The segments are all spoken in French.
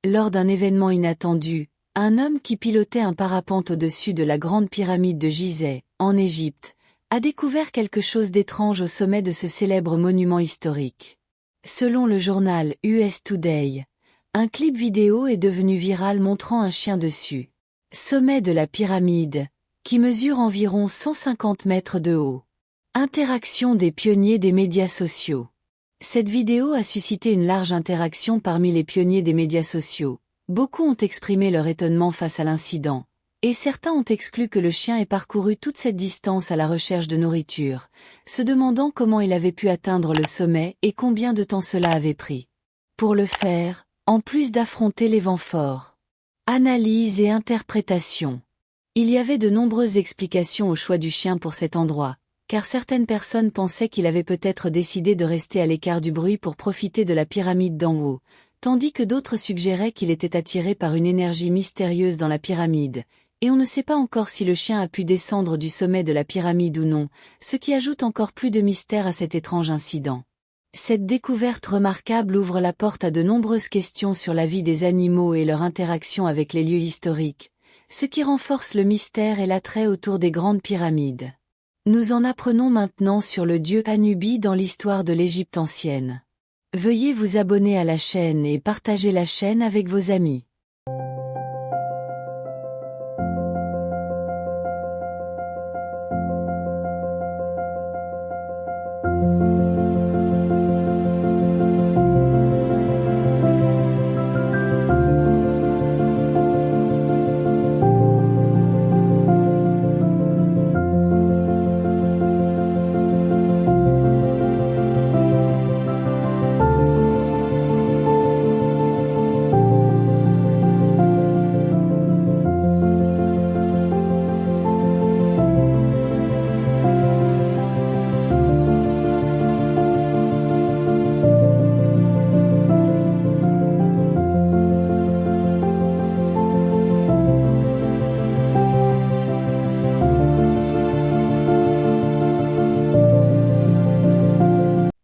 Lors d'un événement inattendu, un homme qui pilotait un parapente au-dessus de la grande pyramide de Gizeh, en Égypte, a découvert quelque chose d'étrange au sommet de ce célèbre monument historique. Selon le journal US Today, un clip vidéo est devenu viral montrant un chien dessus. Sommet de la pyramide, qui mesure environ 150 mètres de haut. Interaction des pionniers des médias sociaux. Cette vidéo a suscité une large interaction parmi les pionniers des médias sociaux. Beaucoup ont exprimé leur étonnement face à l'incident, et certains ont exclu que le chien ait parcouru toute cette distance à la recherche de nourriture, se demandant comment il avait pu atteindre le sommet et combien de temps cela avait pris. Pour le faire, en plus d'affronter les vents forts. Analyse et interprétation. Il y avait de nombreuses explications au choix du chien pour cet endroit, car certaines personnes pensaient qu'il avait peut-être décidé de rester à l'écart du bruit pour profiter de la pyramide d'en haut, tandis que d'autres suggéraient qu'il était attiré par une énergie mystérieuse dans la pyramide, et on ne sait pas encore si le chien a pu descendre du sommet de la pyramide ou non, ce qui ajoute encore plus de mystère à cet étrange incident. Cette découverte remarquable ouvre la porte à de nombreuses questions sur la vie des animaux et leur interaction avec les lieux historiques, ce qui renforce le mystère et l'attrait autour des grandes pyramides. Nous en apprenons maintenant sur le dieu Anubi dans l'histoire de l'Égypte ancienne. Veuillez vous abonner à la chaîne et partager la chaîne avec vos amis.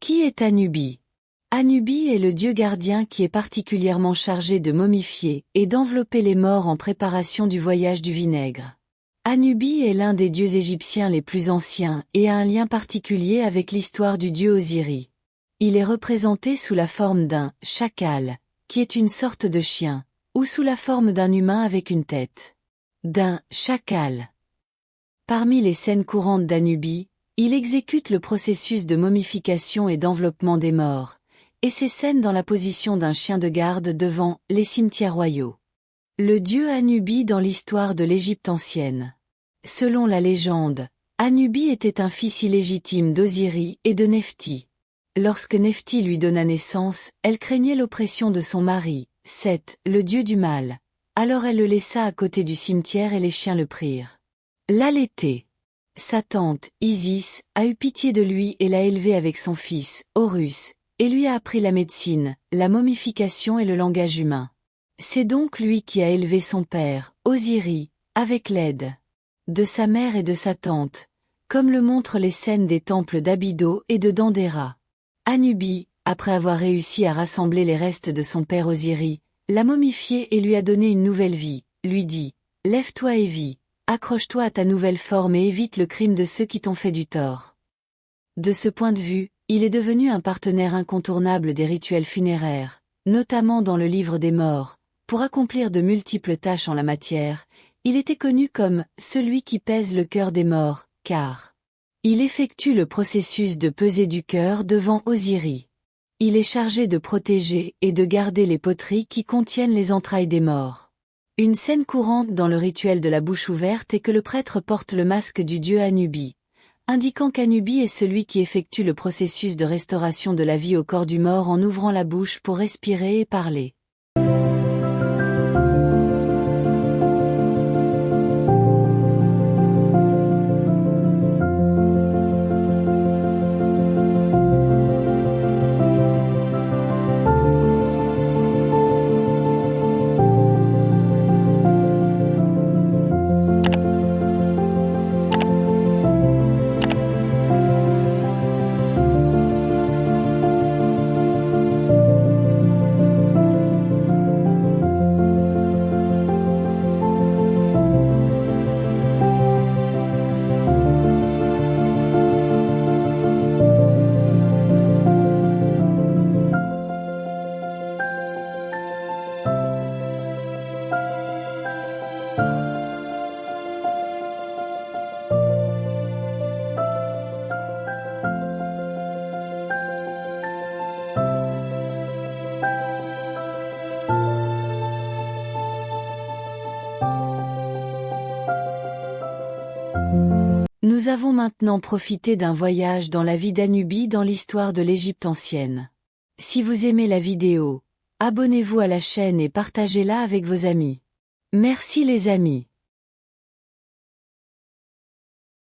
Qui est Anubi? Anubi est le dieu gardien qui est particulièrement chargé de momifier et d'envelopper les morts en préparation du voyage du vinaigre. Anubi est l'un des dieux égyptiens les plus anciens et a un lien particulier avec l'histoire du dieu Osiris. Il est représenté sous la forme d'un chacal, qui est une sorte de chien, ou sous la forme d'un humain avec une tête. D'un chacal. Parmi les scènes courantes d'Anubi, il exécute le processus de momification et d'enveloppement des morts, et ces scènes dans la position d'un chien de garde devant les cimetières royaux. Le dieu Anubi dans l'histoire de l'Égypte ancienne. Selon la légende, Anubi était un fils illégitime d'Osiris et de Nephti. Lorsque Nephti lui donna naissance, elle craignait l'oppression de son mari, Seth, le dieu du mal. Alors elle le laissa à côté du cimetière et les chiens le prirent. L'allaiter. Sa tante, Isis, a eu pitié de lui et l'a élevé avec son fils, Horus, et lui a appris la médecine, la momification et le langage humain. C'est donc lui qui a élevé son père, Osiris, avec l'aide de sa mère et de sa tante, comme le montrent les scènes des temples d'Abydos et de Dendera. Anubi, après avoir réussi à rassembler les restes de son père Osiris, l'a momifié et lui a donné une nouvelle vie, lui dit « Lève-toi et vis. Accroche-toi à ta nouvelle forme et évite le crime de ceux qui t'ont fait du tort. » De ce point de vue, il est devenu un partenaire incontournable des rituels funéraires, notamment dans le livre des morts. Pour accomplir de multiples tâches en la matière, il était connu comme « celui qui pèse le cœur des morts », car il effectue le processus de pesée du cœur devant Osiris. Il est chargé de protéger et de garder les poteries qui contiennent les entrailles des morts. Une scène courante dans le rituel de la bouche ouverte est que le prêtre porte le masque du dieu Anubi, indiquant qu'Anubi est celui qui effectue le processus de restauration de la vie au corps du mort en ouvrant la bouche pour respirer et parler. Nous avons maintenant profité d'un voyage dans la vie d'Anubis dans l'histoire de l'Égypte ancienne. Si vous aimez la vidéo, abonnez-vous à la chaîne et partagez-la avec vos amis. Merci les amis.